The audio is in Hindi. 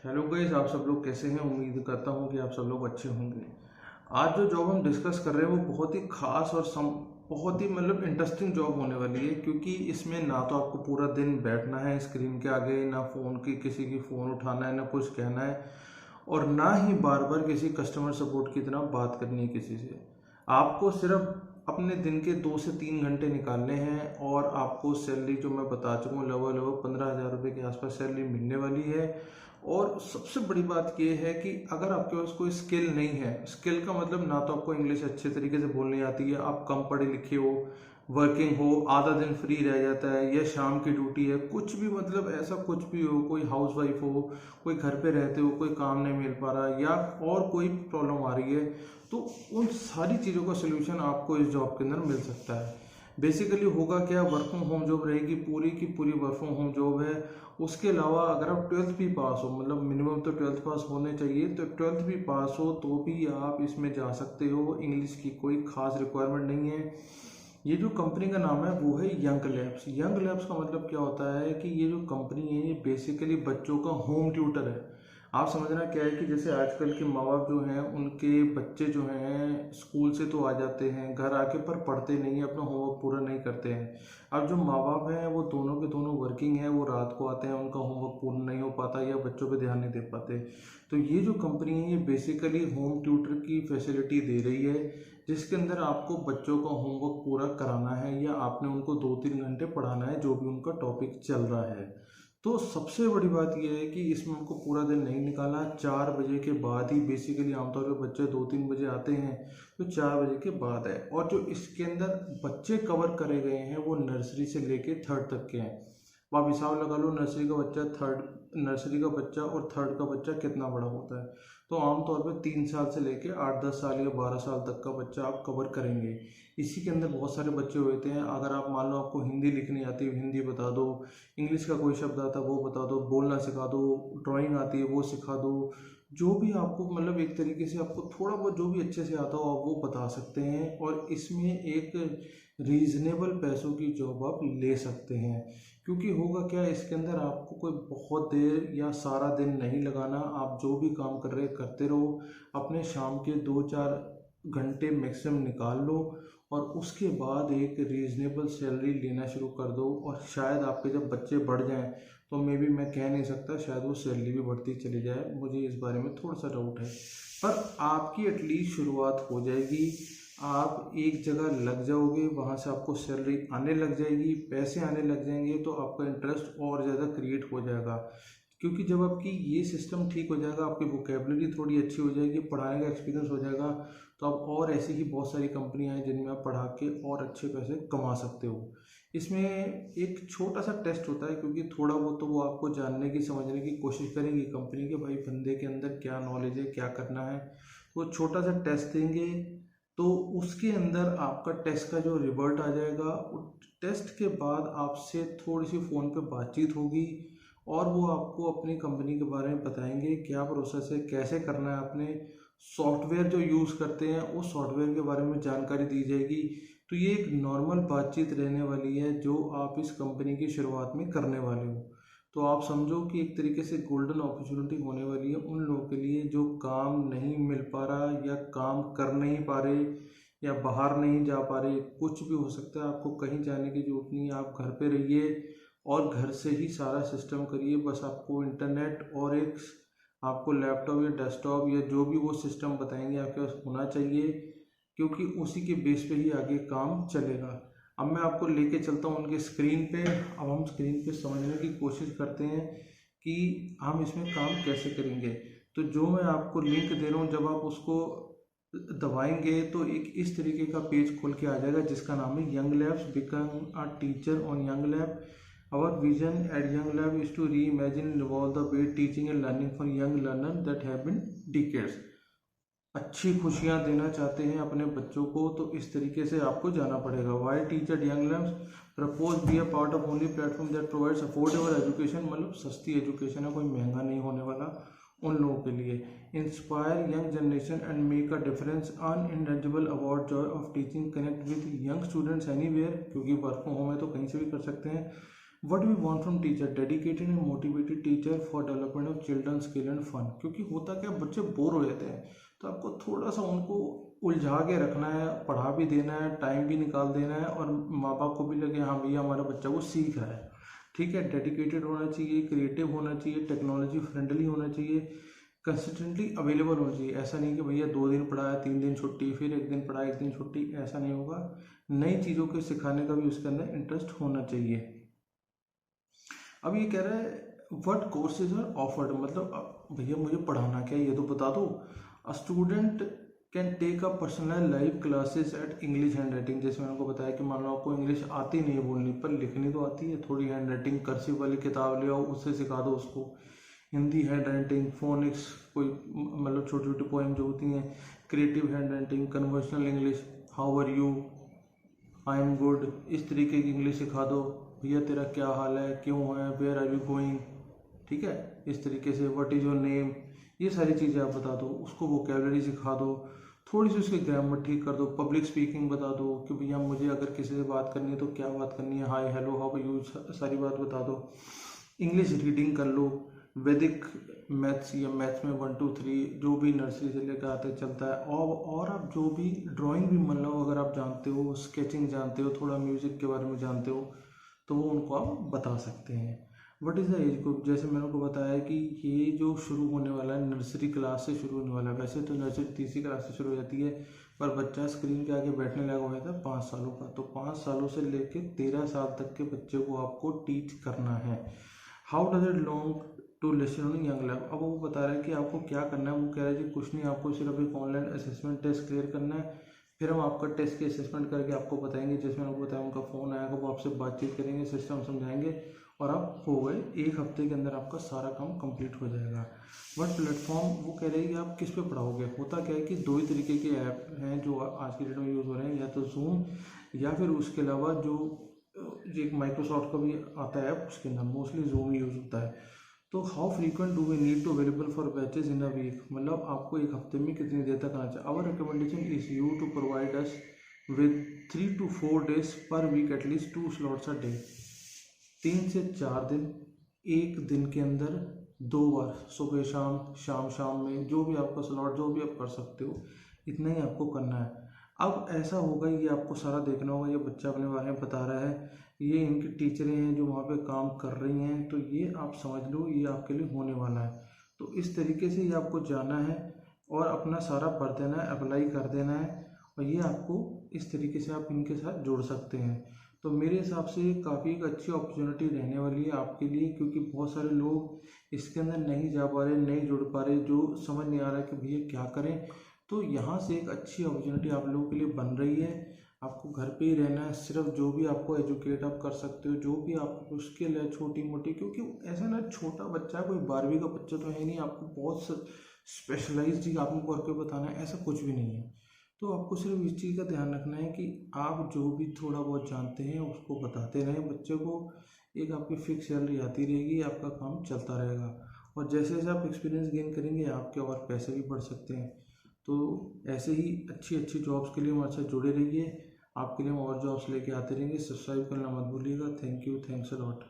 हेलो गाइस, आप सब लोग कैसे हैं। उम्मीद करता हूं कि आप सब लोग अच्छे होंगे। आज जो जॉब हम डिस्कस कर रहे हैं वो बहुत ही खास और बहुत ही इंटरेस्टिंग जॉब होने वाली है, क्योंकि इसमें ना तो आपको पूरा दिन बैठना है स्क्रीन के आगे, ना फ़ोन की किसी की फ़ोन उठाना है, ना कुछ कहना है, और ना ही बार बार किसी कस्टमर सपोर्ट की तरह बात करनी है किसी से। आपको सिर्फ अपने दिन के 2 से 3 घंटे निकालने हैं और आपको सैलरी जो मैं बता चुका हूँ लगभग लगभग 15,000 रुपये के आसपास सैलरी मिलने वाली है। और सबसे बड़ी बात यह है कि अगर आपके पास कोई स्किल नहीं है, स्किल का मतलब ना तो आपको इंग्लिश अच्छे तरीके से बोलनी आती है, आप कम पढ़े लिखे हो, वर्किंग हो, आधा दिन फ्री रह जाता है, या शाम की ड्यूटी है, कुछ भी ऐसा कुछ भी हो, कोई हाउस वाइफ हो, कोई घर पे रहते हो, कोई काम नहीं मिल पा रहा, या और कोई प्रॉब्लम आ रही है, तो उन सारी चीज़ों का सोल्यूशन आपको इस जॉब के अंदर मिल सकता है। बेसिकली होगा क्या, वर्क फ्रॉम होम जॉब रहेगी, पूरी की पूरी वर्क फ्रॉम होम जॉब है। उसके अलावा अगर आप 12th भी पास हो, मिनिमम तो 12th पास होने चाहिए, तो 12th भी पास हो तो भी आप इसमें जा सकते हो। इंग्लिश की कोई खास रिक्वायरमेंट नहीं है। ये जो कंपनी का नाम है वो है यंग लैब्स। यंग लैब्स का मतलब क्या होता है कि ये जो कंपनी है ये बेसिकली बच्चों का होम ट्यूटर है। आप समझना क्या है कि जैसे आजकल के माँ बाप जो हैं उनके बच्चे जो हैं स्कूल से तो आ जाते हैं, घर आके पर पढ़ते नहीं है, अपना होमवर्क पूरा नहीं करते हैं। अब जो माँ बाप हैं वो दोनों के दोनों वर्किंग है, वो रात को आते हैं, उनका होमवर्क पूर्ण नहीं हो पाता या बच्चों पे ध्यान नहीं दे पाते। तो ये जो कंपनी है ये बेसिकली होम ट्यूटर की फैसिलिटी दे रही है, जिसके अंदर आपको बच्चों का होमवर्क पूरा कराना है या आपने उनको 2-3 घंटे पढ़ाना है जो भी उनका टॉपिक चल रहा है। तो सबसे बड़ी बात यह है कि इसमें हमको पूरा दिन नहीं निकालना। 4 बजे के बाद ही बेसिकली आमतौर पर बच्चे 2-3 बजे आते हैं, तो 4 बजे के बाद है। और जो इसके अंदर बच्चे कवर करे गए हैं वो नर्सरी से लेके थर्ड तक के हैं। अब आप हिसाब लगा लो, नर्सरी का बच्चा और थर्ड का बच्चा कितना बड़ा होता है। तो आमतौर पर 3 साल से लेके 8-10 साल या 12 साल तक का बच्चा आप कवर करेंगे। इसी के अंदर बहुत सारे बच्चे होते हैं। अगर आप मान लो आपको हिंदी लिखनी आती है, हिंदी बता दो, इंग्लिश का कोई शब्द आता है वो बता दो, बोलना सिखा दो, ड्राइंग आती है वो सिखा दो, जो भी आपको एक तरीके से आपको थोड़ा बहुत जो भी अच्छे से आता हो आप वो बता सकते हैं। और इसमें एक रीजनेबल पैसों की जॉब आप ले सकते हैं, क्योंकि होगा क्या, इसके अंदर आपको कोई बहुत देर या सारा दिन नहीं लगाना। आप जो भी काम कर रहे करते रहो, अपने शाम के 2-4 घंटे मैक्सिमम निकाल लो और उसके बाद एक रीजनेबल सैलरी लेना शुरू कर दो। और शायद आपके जब बच्चे बढ़ जाएं तो मैं कह नहीं सकता, शायद वो सैलरी भी बढ़ती चली जाए, मुझे इस बारे में थोड़ा सा डाउट है। पर आपकी एटलीस्ट शुरुआत हो जाएगी, आप एक जगह लग जाओगे, वहाँ से आपको सैलरी आने लग जाएगी, पैसे आने लग जाएंगे, तो आपका इंटरेस्ट और ज़्यादा क्रिएट हो जाएगा। क्योंकि जब आपकी ये सिस्टम ठीक हो जाएगा, आपकी वोकेबलरी थोड़ी अच्छी हो जाएगी, पढ़ाने का एक्सपीरियंस हो जाएगा, तो आप और ऐसी ही बहुत सारी कंपनियां हैं जिनमें आप पढ़ा के और अच्छे पैसे कमा सकते हो। इसमें एक छोटा सा टेस्ट होता है, क्योंकि थोड़ा बहुत तो वो आपको जानने की समझने की कोशिश करेगी कंपनी के, भाई बंदे के अंदर क्या नॉलेज है, क्या करना है। वो छोटा सा टेस्ट देंगे, तो उसके अंदर आपका टेस्ट का जो रिजल्ट आ जाएगा, टेस्ट के बाद आपसे थोड़ी सी फ़ोन पे बातचीत होगी और वो आपको अपनी कंपनी के बारे में बताएंगे, क्या प्रोसेस है, कैसे करना है, आपने सॉफ्टवेयर जो यूज़ करते हैं उस सॉफ्टवेयर के बारे में जानकारी दी जाएगी। तो ये एक नॉर्मल बातचीत रहने वाली है जो आप इस कंपनी की शुरुआत में करने वाले हो। तो आप समझो कि एक तरीके से गोल्डन अपॉर्चुनिटी होने वाली है उन लोगों के लिए जो काम नहीं मिल पा रहा, या काम कर नहीं पा रहे, या बाहर नहीं जा पा रहे। कुछ भी हो सकता है, आपको कहीं जाने की जरूरत नहीं है, आप घर पे रहिए और घर से ही सारा सिस्टम करिए। बस आपको इंटरनेट और एक आपको लैपटॉप या डेस्कटॉप या जो भी वो सिस्टम बताएंगे आपके पास होना चाहिए, क्योंकि उसी के बेस पे ही आगे काम चलेगा। अब मैं आपको लेके चलता हूँ उनके स्क्रीन पे। अब हम स्क्रीन पे समझने की कोशिश करते हैं कि हम इसमें काम कैसे करेंगे। तो जो मैं आपको लिंक दे रहा हूँ, जब आप उसको दबाएंगे तो एक इस तरीके का पेज खोल के आ जाएगा जिसका नाम है young labs, become a teacher on Young lab. Our vision at Young Lab is to reimagine and evolve the way teaching and learning for young learners that have been decades. अच्छी खुशियाँ देना चाहते हैं अपने बच्चों को, तो इस तरीके से आपको जाना पड़ेगा। Why teach at Young Labs propose be a part of only platform that provides affordable education, सस्ती एजुकेशन है, कोई महंगा नहीं होने वाला उन लोगों के लिए। Inspire young generation and make a difference, अनइनरेंजेबल about joy of teaching, connect with young students anywhere, क्योंकि वर्क फ्रॉम होम है तो कहीं से भी कर सकते हैं। What we want from teacher, dedicated and motivated teacher for development of children skill and fun. क्योंकि होता क्या, बच्चे बोर हो जाते हैं, तो आपको थोड़ा सा उनको उलझा के रखना है, पढ़ा भी देना है, टाइम भी निकाल देना है, और माँ बाप को भी लगे हाँ भैया हमारा बच्चा वो सीख रहा है। ठीक है, डेडिकेटेड होना चाहिए, क्रिएटिव होना चाहिए, टेक्नोलॉजी फ्रेंडली होना चाहिए, कंसिस्टेंटली अवेलेबल होना चाहिए। ऐसा नहीं कि भैया 2 दिन पढ़ाया 3 दिन छुट्टी, फिर 1 दिन पढ़ाया 1 दिन छुट्टी, ऐसा नहीं होगा। नई चीज़ों के सिखाने का भी उसके अंदर इंटरेस्ट होना चाहिए। अब ये कह रहा है व्हाट कोर्सेज आर ऑफर्ड, मतलब भैया मुझे पढ़ाना क्या है ये तो बता दो। A student can take a personal live classes at English handwriting. जैसे मैंने आपको बताया कि मान लो आपको इंग्लिश आती नहीं है बोलनी, पर लिखनी तो आती है, थोड़ी हैंड राइटिंग कर्सिव वाली किताब ले आओ, उससे सिखा दो उसको। हिंदी हैंड राइटिंग, फोनिक्स, कोई मतलब छोटी छोटी पोएम जो होती हैं, creative handwriting, conversational English, how are you, I am good, इस तरीके की इंग्लिश सिखा दो। भैया तेरा क्या हाल है, क्यों है, वेयर आर यू गोइंग, ठीक है, इस तरीके से, व्हाट इज़ योर नेम, ये सारी चीज़ें आप बता दो उसको, वोकेबलरी सिखा दो, थोड़ी सी उसकी ग्रामर ठीक कर दो, पब्लिक स्पीकिंग बता दो कि भैया मुझे अगर किसी से बात करनी है तो क्या बात करनी है, हाय हेलो हाउ यू, सारी बात बता दो। इंग्लिश रीडिंग कर लो, वैदिक मैथ्स या मैथ्स में 1 2 3 जो भी नर्सरी से लेकर आते चलता है, और आप जो भी ड्राइंग भी मान लो अगर आप जानते हो, स्केचिंग जानते हो, थोड़ा म्यूज़िक के बारे में जानते हो, तो वो उनको आप बता सकते हैं। What is the age group, जैसे मैंने को बताया कि ये जो शुरू होने वाला है नर्सरी क्लास से शुरू होने वाला है। वैसे तो नर्सरी तीसरी क्लास से शुरू हो जाती है, पर बच्चा स्क्रीन के आगे बैठने लगा हुआ है 5 सालों का, तो 5 सालों से लेकर 13 साल तक के बच्चे को आपको टीच करना है। How does it long to listen on Young Lab, अब वो बता रहा है कि आपको क्या करना है। वो कह रहा है कि कुछ नहीं, आपको सिर्फ एक ऑनलाइन असेसमेंट टेस्ट क्लियर करना है, फिर हम आपका टेस्ट की असेसमेंट करके आपको बताएंगे। जिसमें आपको बताया उनका फ़ोन आएगा, वो आपसे बातचीत करेंगे, सिस्टम समझाएंगे, और आप हो गए। 1 हफ्ते के अंदर आपका सारा काम कंप्लीट हो जाएगा। बट प्लेटफॉर्म, वो कह रहे हैं कि आप किस पे पढ़ाओगे। होता क्या है कि 2 ही तरीके के ऐप हैं जो आज की डेट में यूज़ हो रहे हैं, या तो जूम, या फिर उसके अलावा जो एक माइक्रोसॉफ्ट का भी आता है ऐप, उसके अंदर मोस्टली जूम यूज़ होता है। तो how frequent do we need to available for batches in a week, मतलब आपको 1 हफ्ते में कितनी देर तक आना चाहिए। Our recommendation is you to provide us with 3 to 4 days per week, at least 2 slots अ डे। 3 से 4 दिन, एक दिन के अंदर 2 बार, सुबह शाम, शाम शाम में, जो भी आपका स्लॉट, जो भी आप कर सकते हो, इतना ही आपको करना है। अब ऐसा होगा, ये आपको सारा देखना होगा, ये बच्चा अपने बारे में बता रहा है, ये इनकी टीचरें हैं जो वहाँ पे काम कर रही हैं, तो ये आप समझ लो ये आपके लिए होने वाला है। तो इस तरीके से ये आपको जाना है और अपना सारा भर देना है, अप्लाई कर देना है, और ये आपको इस तरीके से आप इनके साथ जुड़ सकते हैं। तो मेरे हिसाब से काफ़ी एक अच्छी अपॉर्चुनिटी रहने वाली है आपके लिए, क्योंकि बहुत सारे लोग इसके अंदर नहीं जा पा रहे, नहीं जुड़ पा रहे, जो समझ नहीं आ रहा है कि भैया क्या करें। तो यहाँ से एक अच्छी अपॉर्चुनिटी आप लोगों के लिए बन रही है। आपको घर पे ही रहना है, सिर्फ जो भी आपको एजुकेट आप कर सकते हो, जो भी आपको स्किल है छोटी मोटी, क्योंकि ऐसा ना छोटा बच्चा है, कोई 12वीं का बच्चा तो है नहीं, आपको बहुत स्पेशलाइज्ड चीज़ आपको करके बताना है, ऐसा कुछ भी नहीं है। तो आपको सिर्फ इस चीज़ का ध्यान रखना है कि आप जो भी थोड़ा बहुत जानते हैं उसको बताते रहें बच्चे को। एक आपकी फिक्स सैलरी आती रहेगी, आपका काम चलता रहेगा, और जैसे जैसे आप एक्सपीरियंस गेन करेंगे आपके और पैसे भी बढ़ सकते हैं। तो ऐसे ही अच्छी अच्छी जॉब्स के लिए हमारे साथ जुड़े रहिए, आपके लिए हम और जॉब्स लेके आते रहेंगे। सब्सक्राइब करना मत भूलिएगा। Thank you, thanks a lot.